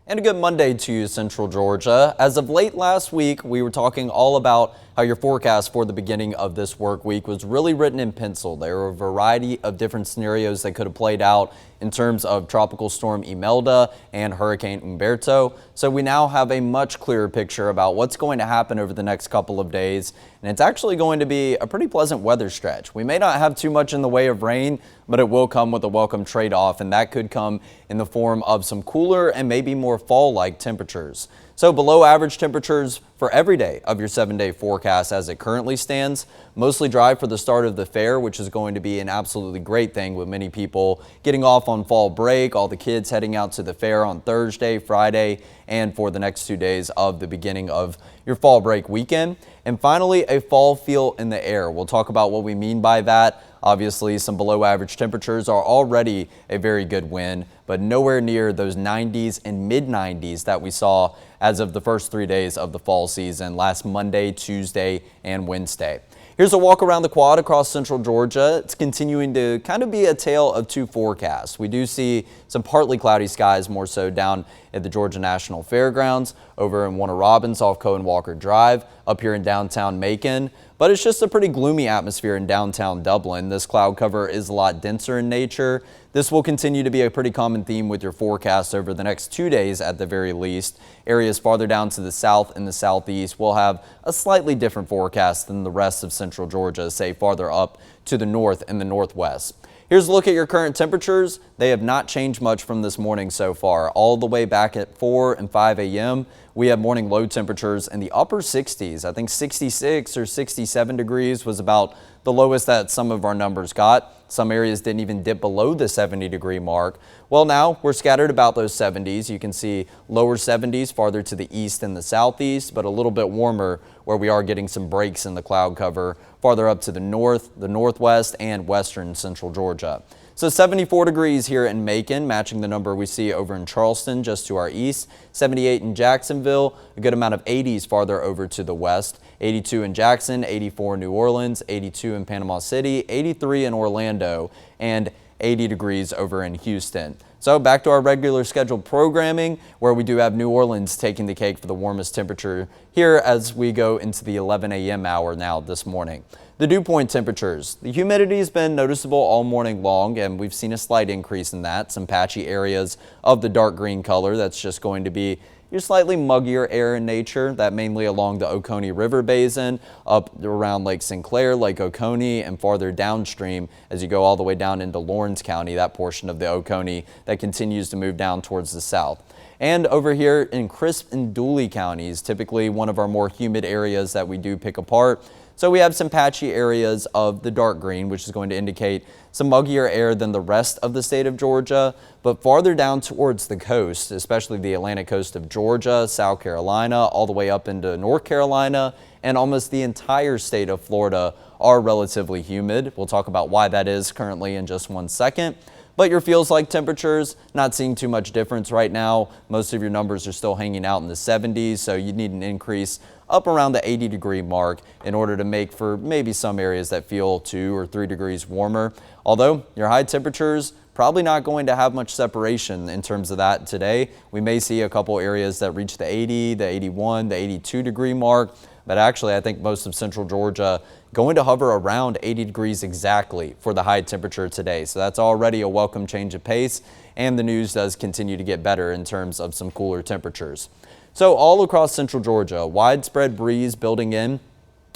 And a good Monday to you, Central Georgia. As of late last week, we were talking all about how your forecast for the beginning of this work week was really written in pencil. There were a variety of different scenarios that could have played out in terms of Tropical Storm Imelda and Hurricane Humberto. So we now have a much clearer picture about what's going to happen over the next couple of days. And it's actually going to be a pretty pleasant weather stretch. We may not have too much in the way of rain, but it will come with a welcome trade-off, and that could come in the form of some cooler and maybe more fall-like temperatures. So below average temperatures for every day of your 7-day forecast as it currently stands. Mostly dry for the start of the fair, which is going to be an absolutely great thing with many people getting off on fall break, all the kids heading out to the fair on Thursday, Friday, and for the next 2 days of the beginning of your fall break weekend. And finally, a fall feel in the air. We'll talk about what we mean by that. Obviously, some below average temperatures are already a very good win, but nowhere near those 90s and mid 90s that we saw as of the first 3 days of the fall season last Monday, Tuesday, and Wednesday. Here's a walk around the quad across Central Georgia. It's continuing to kind of be a tale of two forecasts. We do see some partly cloudy skies, more so down at the Georgia National Fairgrounds, over in Warner Robins off Cohen Walker Drive, up here in downtown Macon. But it's just a pretty gloomy atmosphere in downtown Dublin. This cloud cover is a lot denser in nature. This will continue to be a pretty common theme with your forecast over the next 2 days at the very least. Areas farther down to the south and the southeast will have a slightly different forecast than the rest of Central Georgia, say farther up to the north and the northwest. Here's a look at your current temperatures. They have not changed much from this morning so far. All the way back at 4 and 5 a.m., we have morning low temperatures in the upper 60s. I think 66 or 67 degrees was about the lowest that some of our numbers got. Some areas didn't even dip below the 70-degree mark. Well, now we're scattered about those 70s. You can see lower 70s farther to the east and the southeast, but a little bit warmer where we are getting some breaks in the cloud cover farther up to the north, the northwest, and western Central Georgia. So 74 degrees here in Macon, matching the number we see over in Charleston just to our east. 78 in Jacksonville, a good amount of 80s farther over to the west. 82 in Jackson, 84 in New Orleans, 82 in Panama City, 83 in Orlando, and 80 degrees over in Houston. So back to our regular scheduled programming, where we do have New Orleans taking the cake for the warmest temperature here as we go into the 11 a.m. hour now this morning. The dew point temperatures. The humidity has been noticeable all morning long, and we've seen a slight increase in that. Some patchy areas of the dark green color. That's just going to be your slightly muggier air in nature, that mainly along the Oconee River Basin, up around Lake Sinclair, Lake Oconee, and farther downstream as you go all the way down into Lawrence County, that portion of the Oconee that continues to move down towards the south. And over here in Crisp and Dooley counties, typically one of our more humid areas that we do pick apart. So we have some patchy areas of the dark green, which is going to indicate some muggier air than the rest of the state of Georgia. But farther down towards the coast, especially the Atlantic coast of Georgia, South Carolina, all the way up into North Carolina, and almost the entire state of Florida are relatively humid. We'll talk about why that is currently in just 1 second. But your feels like temperatures, not seeing too much difference right now. Most of your numbers are still hanging out in the 70s, so you need an increase up around the 80-degree mark in order to make for maybe some areas that feel 2 or 3 degrees warmer. Although your high temperatures probably not going to have much separation in terms of that today. We may see a couple areas that reach the 80, the 81, the 82-degree mark. But actually, I think most of Central Georgia going to hover around 80 degrees exactly for the high temperature today. So that's already a welcome change of pace, and the news does continue to get better in terms of some cooler temperatures. So all across Central Georgia, widespread breeze building in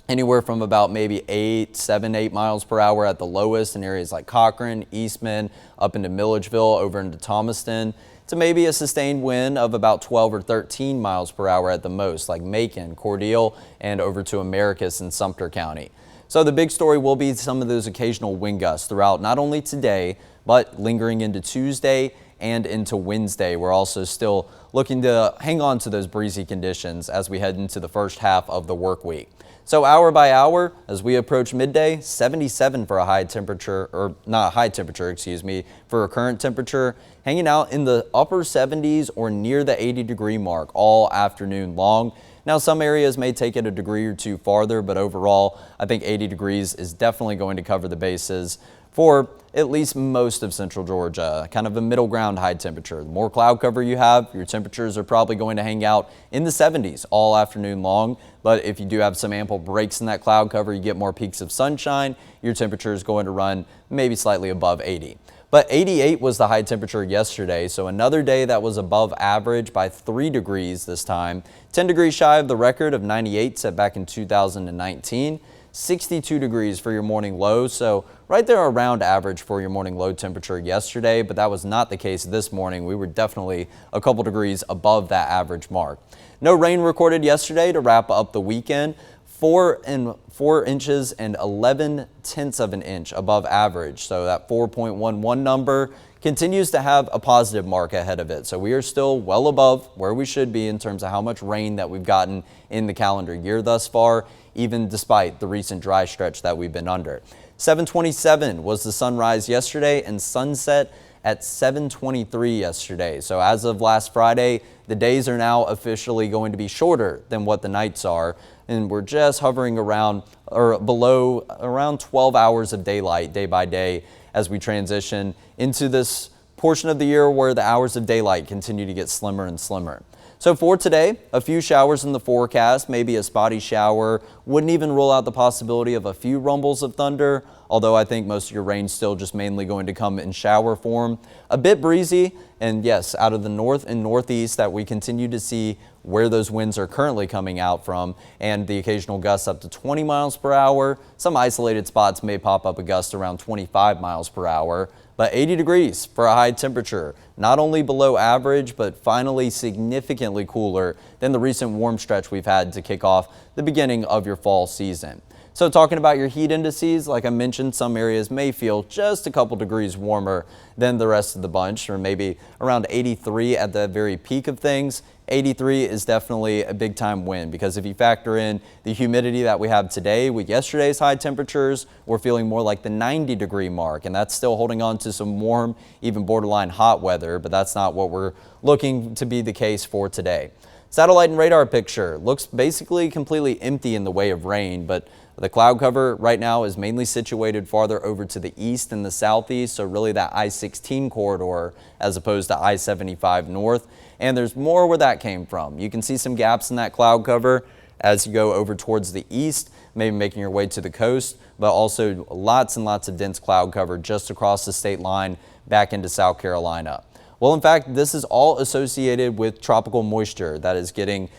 anywhere from about maybe 7, 8 miles per hour at the lowest in areas like Cochran, Eastman, up into Milledgeville, over into Thomaston, to maybe a sustained wind of about 12 or 13 miles per hour at the most, like Macon, Cordele, and over to Americus in Sumter County. So the big story will be some of those occasional wind gusts throughout not only today, but lingering into Tuesday and into Wednesday. We're also still looking to hang on to those breezy conditions as we head into the first half of the work week. So hour by hour, as we approach midday, 77 for a high temperature, or not high temperature, excuse me, for a current temperature, hanging out in the upper 70s or near the 80-degree mark all afternoon long. Now, some areas may take it a degree or two farther, but overall, I think 80 degrees is definitely going to cover the bases for at least most of central Georgia, kind of a middle ground high temperature. The more cloud cover you have, your temperatures are probably going to hang out in the 70s all afternoon long. But if you do have some ample breaks in that cloud cover, you get more peaks of sunshine, your temperature is going to run maybe slightly above 80. But 88 was the high temperature yesterday, so another day that was above average by 3 degrees this time. 10 degrees shy of the record of 98 set back in 2019. 62 degrees for your morning low, so right there around average for your morning low temperature yesterday, but that was not the case this morning. We were definitely a couple degrees above that average mark. No rain recorded yesterday to wrap up the weekend. 4 inches and 11/10 of an inch above average, so that 4.11 number continues to have a positive mark ahead of it. So we are still well above where we should be in terms of how much rain that we've gotten in the calendar year thus far, even despite the recent dry stretch that we've been under. 7:27 was the sunrise yesterday and sunset at 7:23 yesterday. So as of last Friday, the days are now officially going to be shorter than what the nights are. And we're just hovering around or below around 12 hours of daylight day by day as we transition into this portion of the year where the hours of daylight continue to get slimmer and slimmer. So for today, a few showers in the forecast, maybe a spotty shower. Wouldn't even rule out the possibility of a few rumbles of thunder, although I think most of your rain still just mainly going to come in shower form. A bit breezy, and yes, out of the north and northeast that we continue to see where those winds are currently coming out from, and the occasional gusts up to 20 miles per hour. Some isolated spots may pop up a gust around 25 miles per hour. But 80 degrees for a high temperature, not only below average, but finally significantly cooler than the recent warm stretch we've had to kick off the beginning of your fall season. So talking about your heat indices, like I mentioned, some areas may feel just a couple degrees warmer than the rest of the bunch, or maybe around 83 at the very peak of things. 83 is definitely a big time win, because if you factor in the humidity that we have today with yesterday's high temperatures, we're feeling more like the 90 degree mark, and that's still holding on to some warm, even borderline hot weather, but that's not what we're looking to be the case for today. Satellite and radar picture looks basically completely empty in the way of rain, but the cloud cover right now is mainly situated farther over to the east and the southeast, so really that I-16 corridor as opposed to I-75 north. And there's more where that came from. You can see some gaps in that cloud cover as you go over towards the east, maybe making your way to the coast, but also lots and lots of dense cloud cover just across the state line back into South Carolina. Well, in fact, this is all associated with tropical moisture that is getting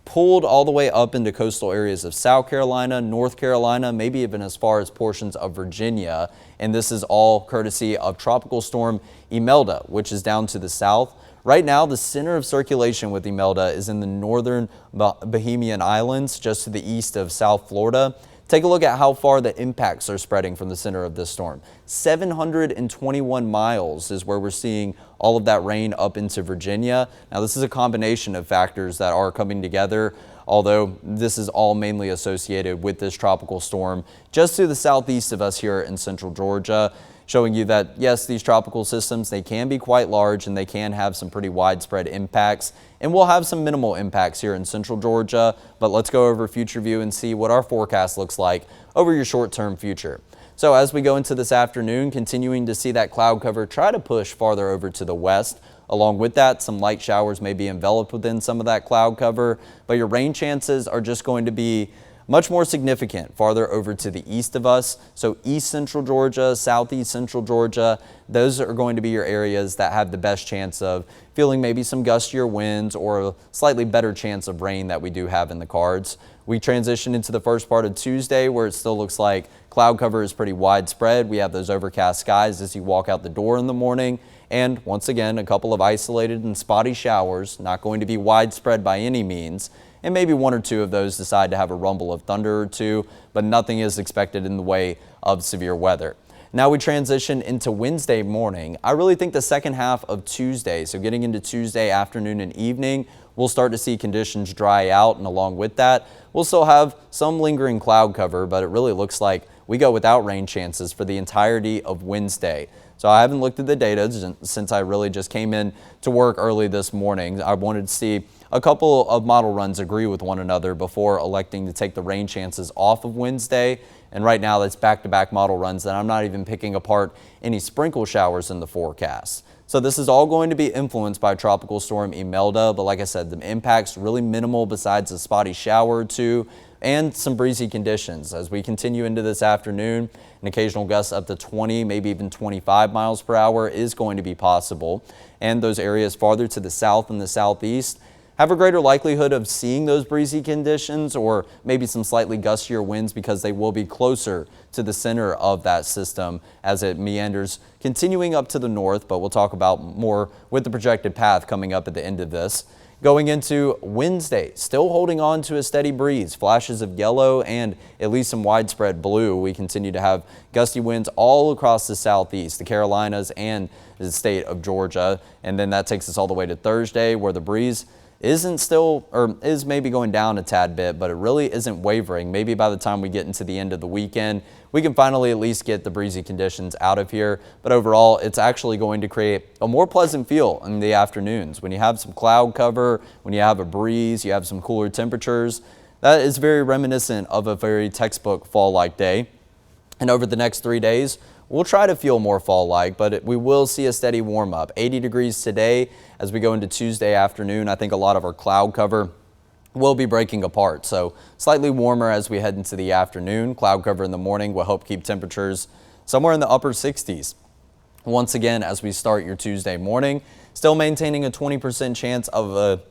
pulled all the way up into coastal areas of South Carolina, North Carolina, maybe even as far as portions of Virginia. And this is all courtesy of Tropical Storm Imelda, which is down to the south. Right now, the center of circulation with Imelda is in the northern Bahamian Islands, just to the east of South Florida. Take a look at how far the impacts are spreading from the center of this storm. 721 miles is where we're seeing all of that rain up into Virginia. Now, this is a combination of factors that are coming together, although this is all mainly associated with this tropical storm just to the southeast of us here in central Georgia, showing you that, yes, these tropical systems, they can be quite large and they can have some pretty widespread impacts. And we'll have some minimal impacts here in central Georgia, but let's go over future view and see what our forecast looks like over your short-term future. So as we go into this afternoon, continuing to see that cloud cover try to push farther over to the west. Along with that, some light showers may be enveloped within some of that cloud cover, but your rain chances are just going to be much more significant farther over to the east of us. So east central Georgia, southeast central Georgia, those are going to be your areas that have the best chance of feeling maybe some gustier winds or a slightly better chance of rain that we do have in the cards. We transition into the first part of Tuesday where it still looks like cloud cover is pretty widespread. We have those overcast skies as you walk out the door in the morning. And once again, a couple of isolated and spotty showers, not going to be widespread by any means. And maybe one or two of those decide to have a rumble of thunder or two, but nothing is expected in the way of severe weather. Now we transition into Wednesday morning. I really think the second half of Tuesday, so getting into Tuesday afternoon and evening, we'll start to see conditions dry out, and along with that, we'll still have some lingering cloud cover, but it really looks like we go without rain chances for the entirety of Wednesday. So I haven't looked at the data since I really just came in to work early this morning. I wanted to see a couple of model runs agree with one another before electing to take the rain chances off of Wednesday. And right now that's back-to-back model runs that I'm not even picking apart any sprinkle showers in the forecast. So this is all going to be influenced by Tropical Storm Imelda, but like I said, the impact's really minimal besides a spotty shower or two and some breezy conditions. As we continue into this afternoon, an occasional gust up to 20, maybe even 25 miles per hour is going to be possible. And those areas farther to the south and the southeast have a greater likelihood of seeing those breezy conditions or maybe some slightly gustier winds because they will be closer to the center of that system as it meanders continuing up to the north, but we'll talk about more with the projected path coming up at the end of this. Going into Wednesday, still holding on to a steady breeze, flashes of yellow and at least some widespread blue. We continue to have gusty winds all across the southeast, the Carolinas and the state of Georgia. And then that takes us all the way to Thursday where the breeze is maybe going down a tad bit, but it really isn't wavering. Maybe by the time we get into the end of the weekend, we can finally at least get the breezy conditions out of here. But overall, it's actually going to create a more pleasant feel in the afternoons. When you have some cloud cover, when you have a breeze, you have some cooler temperatures, that is very reminiscent of a very textbook fall-like day. And over the next 3 days, we'll try to feel more fall-like, but we will see a steady warm-up. 80 degrees today as we go into Tuesday afternoon. I think a lot of our cloud cover will be breaking apart, so slightly warmer as we head into the afternoon. Cloud cover in the morning will help keep temperatures somewhere in the upper 60s. Once again, as we start your Tuesday morning, still maintaining a 20% chance of a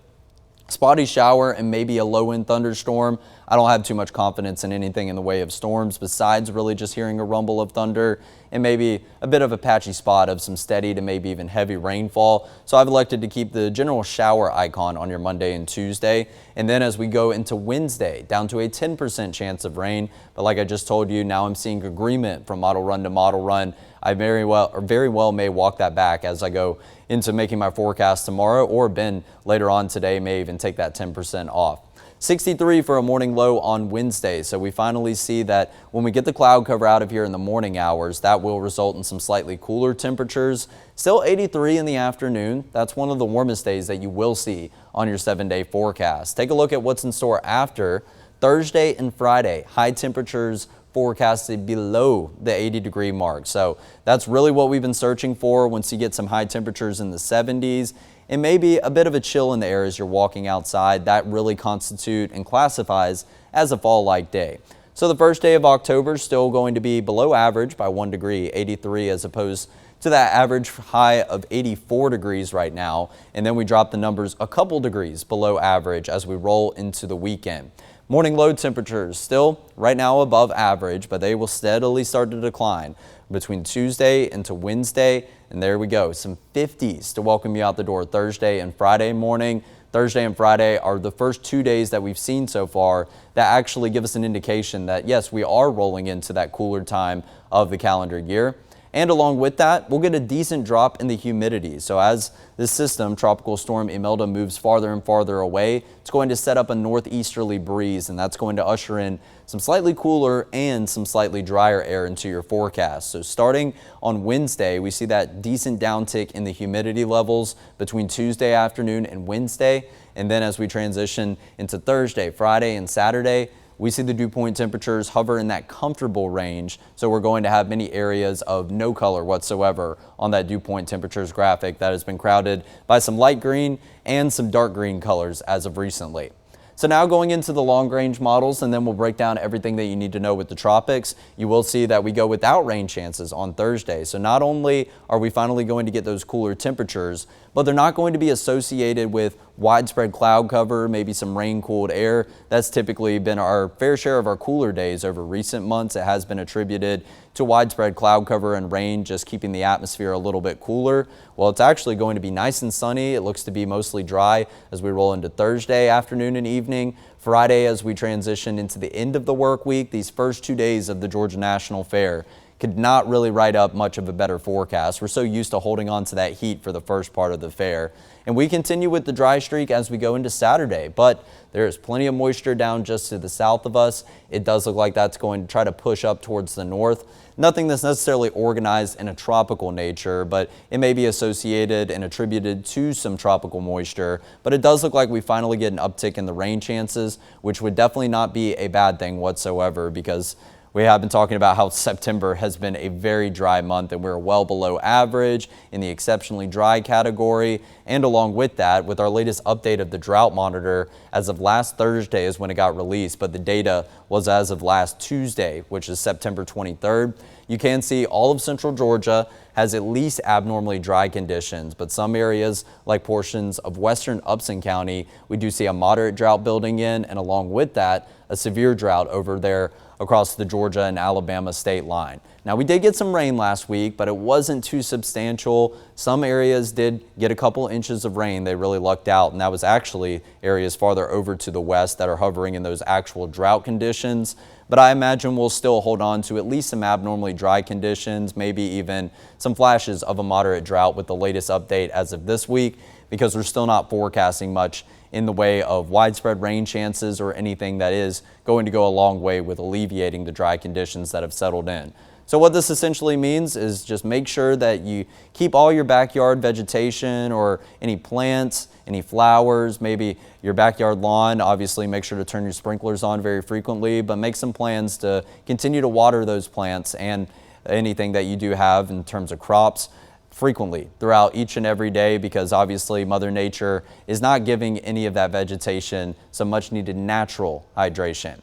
spotty shower and maybe a low-end thunderstorm. I don't have too much confidence in anything in the way of storms besides really just hearing a rumble of thunder and maybe a bit of a patchy spot of some steady to maybe even heavy rainfall. So I've elected to keep the general shower icon on your Monday and Tuesday. And then as we go into Wednesday, down to a 10% chance of rain. But like I just told you, now I'm seeing agreement from model run to model run. I very well may walk that back as I go into making my forecast tomorrow, or Ben later on today may even take that 10% off. 63 for a morning low on Wednesday. So we finally see that when we get the cloud cover out of here in the morning hours, that will result in some slightly cooler temperatures. Still 83 in the afternoon. That's one of the warmest days that you will see on your 7-day forecast. Take a look at what's in store after Thursday and Friday. High temperatures forecasted below the 80-degree mark. So that's really what we've been searching for once you get some high temperatures in the 70s. And maybe a bit of a chill in the air as you're walking outside. That really constitutes and classifies as a fall-like day. So the first day of October is still going to be below average by 1 degree, 83 as opposed to that average high of 84 degrees right now. And then we drop the numbers a couple degrees below average as we roll into the weekend. Morning low temperatures still right now above average, but they will steadily start to decline between Tuesday into Wednesday. And there we go, some 50s to welcome you out the door Thursday and Friday morning. Thursday and Friday are the first 2 days that we've seen so far that actually give us an indication that, yes, we are rolling into that cooler time of the calendar year. And along with that, we'll get a decent drop in the humidity. So as this system, Tropical Storm Imelda, moves farther and farther away, it's going to set up a northeasterly breeze, and that's going to usher in some slightly cooler and some slightly drier air into your forecast. So starting on Wednesday, we see that decent downtick in the humidity levels between Tuesday afternoon and Wednesday. And then as we transition into Thursday, Friday, and Saturday, we see the dew point temperatures hover in that comfortable range, so we're going to have many areas of no color whatsoever on that dew point temperatures graphic that has been crowded by some light green and some dark green colors as of recently. So now going into the long range models, and then we'll break down everything that you need to know with the tropics. You will see that we go without rain chances on Thursday. So not only are we finally going to get those cooler temperatures, but they're not going to be associated with widespread cloud cover, maybe some rain cooled air. That's typically been our fair share of our cooler days over recent months. It has been attributed to widespread cloud cover and rain, just keeping the atmosphere a little bit cooler. Well, it's actually going to be nice and sunny. It looks to be mostly dry as we roll into Thursday afternoon and evening. Friday, as we transition into the end of the work week, these first 2 days of the Georgia National Fair could not really write up much of a better forecast. We're so used to holding on to that heat for the first part of the fair. And we continue with the dry streak as we go into Saturday, but there is plenty of moisture down just to the south of us. It does look like that's going to try to push up towards the north. Nothing that's necessarily organized in a tropical nature, but it may be associated and attributed to some tropical moisture. But it does look like we finally get an uptick in the rain chances, which would definitely not be a bad thing whatsoever, because we have been talking about how September has been a very dry month and we're well below average in the exceptionally dry category. And along with that, with our latest update of the drought monitor, as of last Thursday is when it got released, but the data was as of last Tuesday, which is September 23rd. You can see all of central Georgia has at least abnormally dry conditions, but some areas like portions of western Upson County, we do see a moderate drought building in, and along with that, a severe drought over there across the Georgia and Alabama state line. Now, we did get some rain last week, but it wasn't too substantial. Some areas did get a couple inches of rain. They really lucked out, and that was actually areas farther over to the west that are hovering in those actual drought conditions. But I imagine we'll still hold on to at least some abnormally dry conditions, maybe even some flashes of a moderate drought with the latest update as of this week, because we're still not forecasting much in the way of widespread rain chances or anything that is going to go a long way with alleviating the dry conditions that have settled in. So what this essentially means is just make sure that you keep all your backyard vegetation or any plants, any flowers, maybe your backyard lawn. Obviously, make sure to turn your sprinklers on very frequently, but make some plans to continue to water those plants and anything that you do have in terms of crops frequently throughout each and every day, because obviously Mother Nature is not giving any of that vegetation some much needed natural hydration.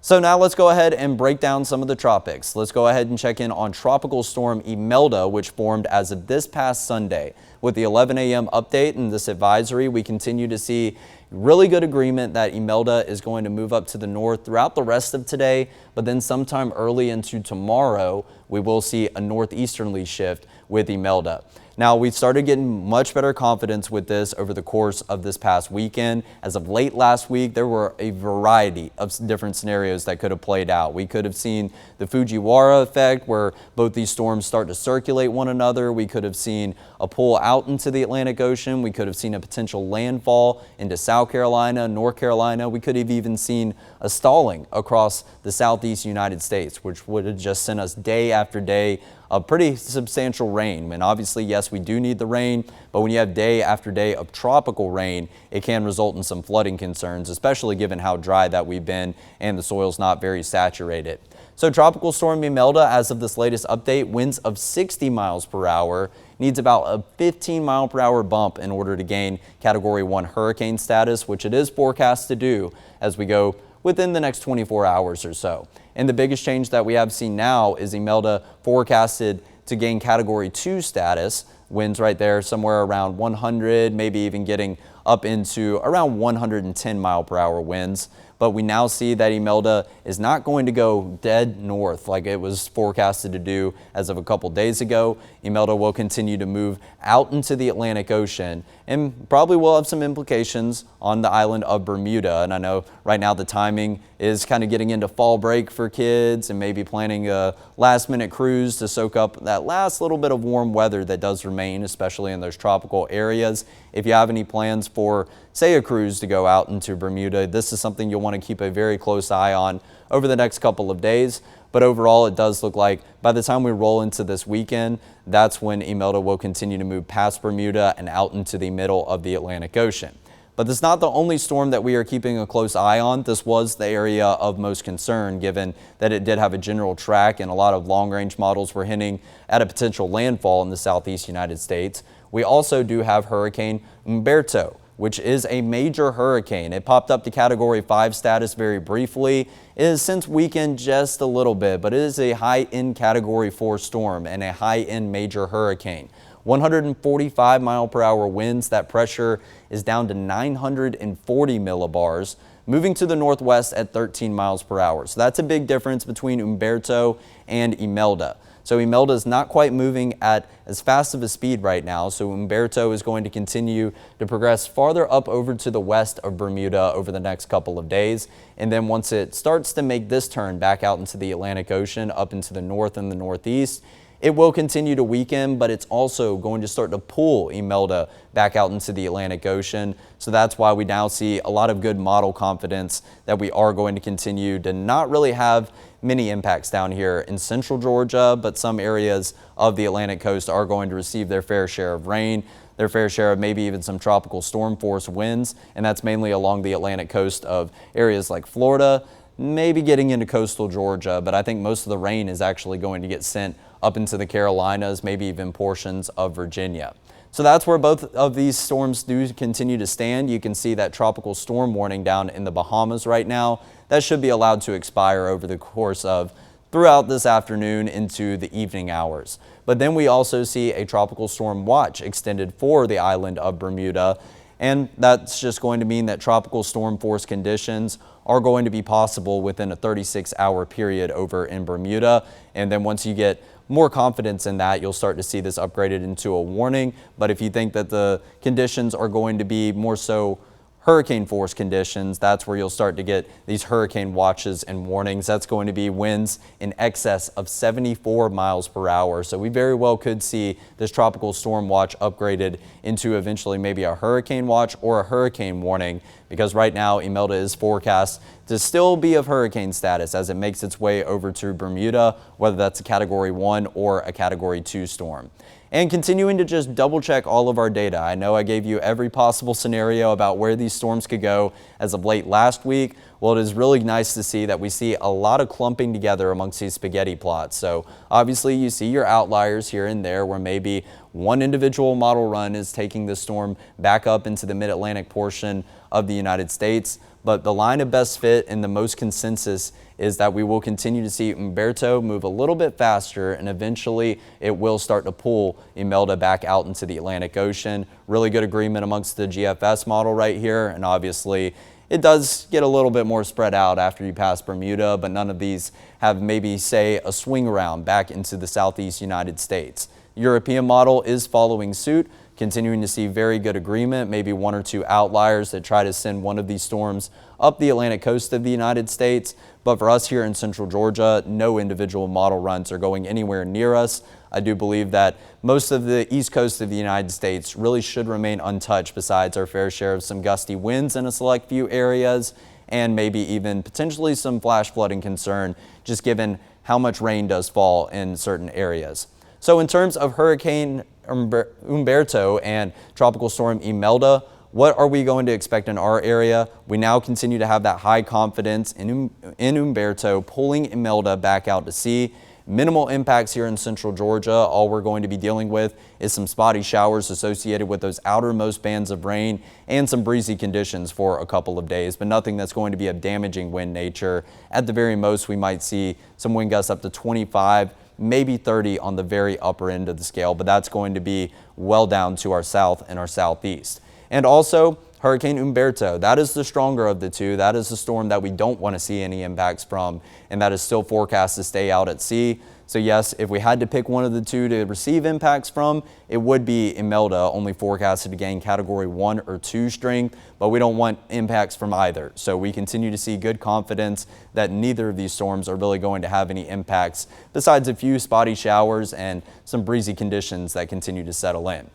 So now let's go ahead and break down some of the tropics. Let's go ahead and check in on Tropical Storm Imelda, which formed as of this past Sunday. With the 11 a.m. update and this advisory, we continue to see really good agreement that Imelda is going to move up to the north throughout the rest of today, but then sometime early into tomorrow, we will see a northeasterly shift with Imelda. Now, we've started getting much better confidence with this over the course of this past weekend. As of late last week, there were a variety of different scenarios that could have played out. We could have seen the Fujiwara effect, where both these storms start to circulate one another. We could have seen a pull out into the Atlantic Ocean. We could have seen a potential landfall into South Carolina, North Carolina. We could have even seen a stalling across the southeast United States, which would have just sent us day after day of pretty substantial rain. And obviously, yes, we do need the rain, but when you have day after day of tropical rain, it can result in some flooding concerns, especially given how dry that we've been and the soil's not very saturated. So Tropical Storm Imelda, as of this latest update, winds of 60 miles per hour, needs about a 15 mile per hour bump in order to gain Category 1 hurricane status, which it is forecast to do as we go within the next 24 hours or so. And the biggest change that we have seen now is Imelda forecasted to gain Category 2 status. Winds right there somewhere around 100, maybe even getting up into around 110 mile per hour winds. But we now see that Imelda is not going to go dead north like it was forecasted to do as of a couple days ago. Imelda will continue to move out into the Atlantic Ocean and probably will have some implications on the island of Bermuda. And I know right now the timing is kind of getting into fall break for kids and maybe planning a last minute cruise to soak up that last little bit of warm weather that does remain, especially in those tropical areas. If you have any plans for, say, a cruise to go out into Bermuda, this is something you'll want to keep a very close eye on over the next couple of days. But overall, it does look like by the time we roll into this weekend, that's when Imelda will continue to move past Bermuda and out into the middle of the Atlantic Ocean. But this is not the only storm that we are keeping a close eye on. This was the area of most concern, given that it did have a general track and a lot of long-range models were hinting at a potential landfall in the southeast United States. We also do have Hurricane Umberto, which is a major hurricane. It popped up to Category 5 status very briefly. It has since weakened just a little bit, but it is a high-end Category 4 storm and a high-end major hurricane. 145 mile per hour winds. That pressure is down to 940 millibars, moving to the northwest at 13 miles per hour. So that's a big difference between Umberto and Imelda. So Imelda is not quite moving at as fast of a speed right now. So Umberto is going to continue to progress farther up over to the west of Bermuda over the next couple of days. And then once it starts to make this turn back out into the Atlantic Ocean, up into the north and the northeast, it will continue to weaken, but it's also going to start to pull Imelda back out into the Atlantic Ocean. So that's why we now see a lot of good model confidence that we are going to continue to not really have many impacts down here in central Georgia, but some areas of the Atlantic coast are going to receive their fair share of rain, their fair share of maybe even some tropical storm force winds, and that's mainly along the Atlantic coast of areas like Florida, maybe getting into coastal Georgia, but I think most of the rain is actually going to get sent up into the Carolinas, maybe even portions of Virginia. So that's where both of these storms do continue to stand. You can see that tropical storm warning down in the Bahamas right now. That should be allowed to expire over the course of throughout this afternoon into the evening hours. But then we also see a tropical storm watch extended for the island of Bermuda. And that's just going to mean that tropical storm force conditions are going to be possible within a 36-hour period over in Bermuda. And then once you get more confidence in that, you'll start to see this upgraded into a warning. But if you think that the conditions are going to be more so hurricane force conditions, that's where you'll start to get these hurricane watches and warnings. That's going to be winds in excess of 74 miles per hour. So we very well could see this tropical storm watch upgraded into eventually maybe a hurricane watch or a hurricane warning, because right now Imelda is forecast to still be of hurricane status as it makes its way over to Bermuda, whether that's a Category 1 or a Category 2 storm. And continuing to just double check all of our data. I know I gave you every possible scenario about where these storms could go as of late last week. Well, it is really nice to see that we see a lot of clumping together amongst these spaghetti plots. So obviously you see your outliers here and there where maybe one individual model run is taking the storm back up into the mid-Atlantic portion of the United States. But the line of best fit and the most consensus is that we will continue to see Umberto move a little bit faster, and eventually it will start to pull Imelda back out into the Atlantic Ocean. Really good agreement amongst the GFS model right here, and obviously it does get a little bit more spread out after you pass Bermuda, but none of these have maybe, say, a swing around back into the southeast United States. European model is following suit, continuing to see very good agreement, maybe one or two outliers that try to send one of these storms up the Atlantic coast of the United States. But for us here in central Georgia, no individual model runs are going anywhere near us. I do believe that most of the east coast of the United States really should remain untouched, besides our fair share of some gusty winds in a select few areas and maybe even potentially some flash flooding concern, just given how much rain does fall in certain areas. So in terms of Hurricane Umberto and Tropical Storm Imelda, what are we going to expect in our area? We now continue to have that high confidence in Umberto pulling Imelda back out to sea. Minimal impacts here in central Georgia. All we're going to be dealing with is some spotty showers associated with those outermost bands of rain and some breezy conditions for a couple of days, but nothing that's going to be of damaging wind nature. At the very most, we might see some wind gusts up to 25, maybe 30 on the very upper end of the scale, but that's going to be well down to our south and our southeast. And also, Hurricane Umberto, that is the stronger of the two. That is the storm that we don't want to see any impacts from, and that is still forecast to stay out at sea. So yes, if we had to pick one of the two to receive impacts from, it would be Imelda, only forecasted to gain Category 1 or 2 strength, but we don't want impacts from either. So we continue to see good confidence that neither of these storms are really going to have any impacts, besides a few spotty showers and some breezy conditions that continue to settle in.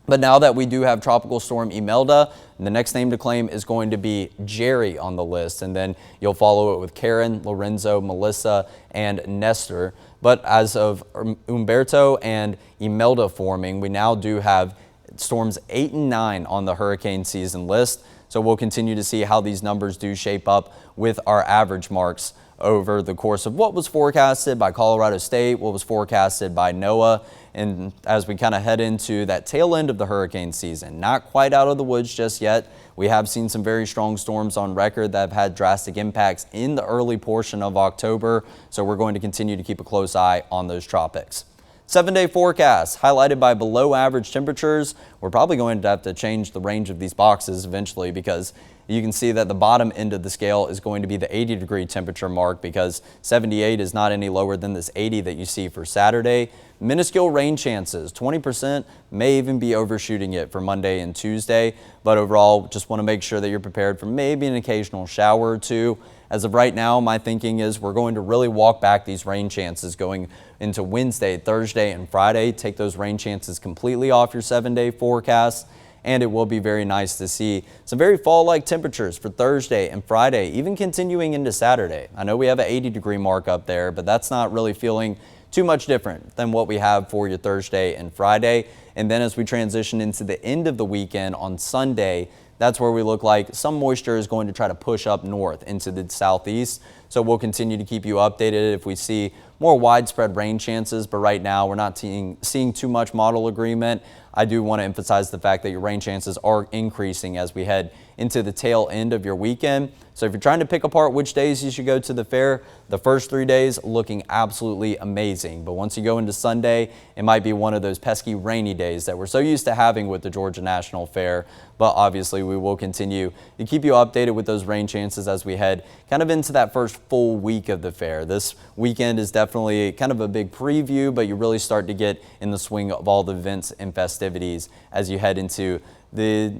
But now that we do have Tropical Storm Imelda, the next name to claim is going to be Jerry on the list, and then you'll follow it with Karen, Lorenzo, Melissa, and Nestor. But as of Umberto and Imelda forming, we now do have storms 8 and 9 on the hurricane season list. So we'll continue to see how these numbers do shape up with our average marks over the course of what was forecasted by Colorado State, what was forecasted by NOAA, and as we kind of head into that tail end of the hurricane season. Not quite out of the woods just yet. We have seen some very strong storms on record that have had drastic impacts in the early portion of October, so we're going to continue to keep a close eye on those tropics. 7-day forecast highlighted by below average temperatures. We're probably going to have to change the range of these boxes eventually, because you can see that the bottom end of the scale is going to be the 80-degree temperature mark, because 78 is not any lower than this 80 that you see for Saturday. Minuscule rain chances, 20%, may even be overshooting it for Monday and Tuesday. But overall, just want to make sure that you're prepared for maybe an occasional shower or two. As of right now, my thinking is we're going to really walk back these rain chances going into Wednesday, Thursday, and Friday. Take those rain chances completely off your 7-day forecast. And it will be very nice to see some very fall-like temperatures for Thursday and Friday, even continuing into Saturday. I know we have an 80-degree mark up there, but that's not really feeling too much different than what we have for your Thursday and Friday. And then as we transition into the end of the weekend on Sunday, that's where we look like some moisture is going to try to push up north into the southeast. So we'll continue to keep you updated if we see more widespread rain chances. But right now, we're not seeing too much model agreement. I do want to emphasize the fact that your rain chances are increasing as we head into the tail end of your weekend. So if you're trying to pick apart which days you should go to the fair, the first 3 days looking absolutely amazing. But once you go into Sunday, it might be one of those pesky rainy days that we're so used to having with the Georgia National Fair. But obviously we will continue to keep you updated with those rain chances as we head kind of into that first full week of the fair. This weekend is definitely kind of a big preview, but you really start to get in the swing of all the events and festivities as you head into the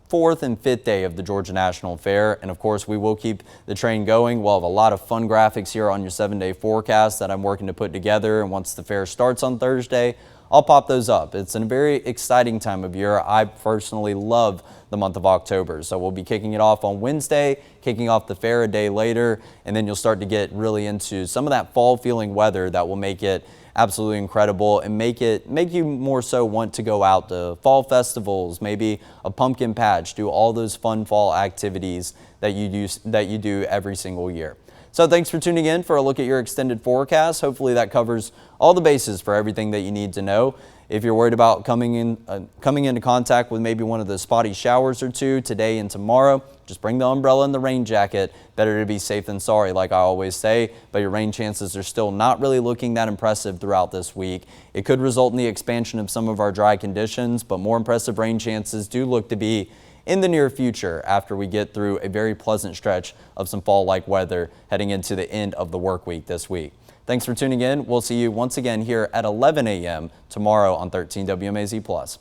4th and 5th day of the Georgia National Fair. And of course, we will keep the train going. We'll have a lot of fun graphics here on your 7-day forecast that I'm working to put together. And once the fair starts on Thursday, I'll pop those up. It's a very exciting time of year. I personally love the month of October. So we'll be kicking it off on Wednesday, kicking off the fair a day later, and then you'll start to get really into some of that fall feeling weather that will make it absolutely incredible and make you more so want to go out to fall festivals, maybe a pumpkin patch, do all those fun fall activities that you do every single year. So thanks for tuning in for a look at your extended forecast. Hopefully that covers all the bases for everything that you need to know. If you're worried about coming into contact with maybe one of the spotty showers or two today and tomorrow, just bring the umbrella and the rain jacket. Better to be safe than sorry, like I always say, but your rain chances are still not really looking that impressive throughout this week. It could result in the expansion of some of our dry conditions, but more impressive rain chances do look to be in the near future after we get through a very pleasant stretch of some fall-like weather heading into the end of the work week this week. Thanks for tuning in. We'll see you once again here at 11 a.m. tomorrow on 13 WMAZ+.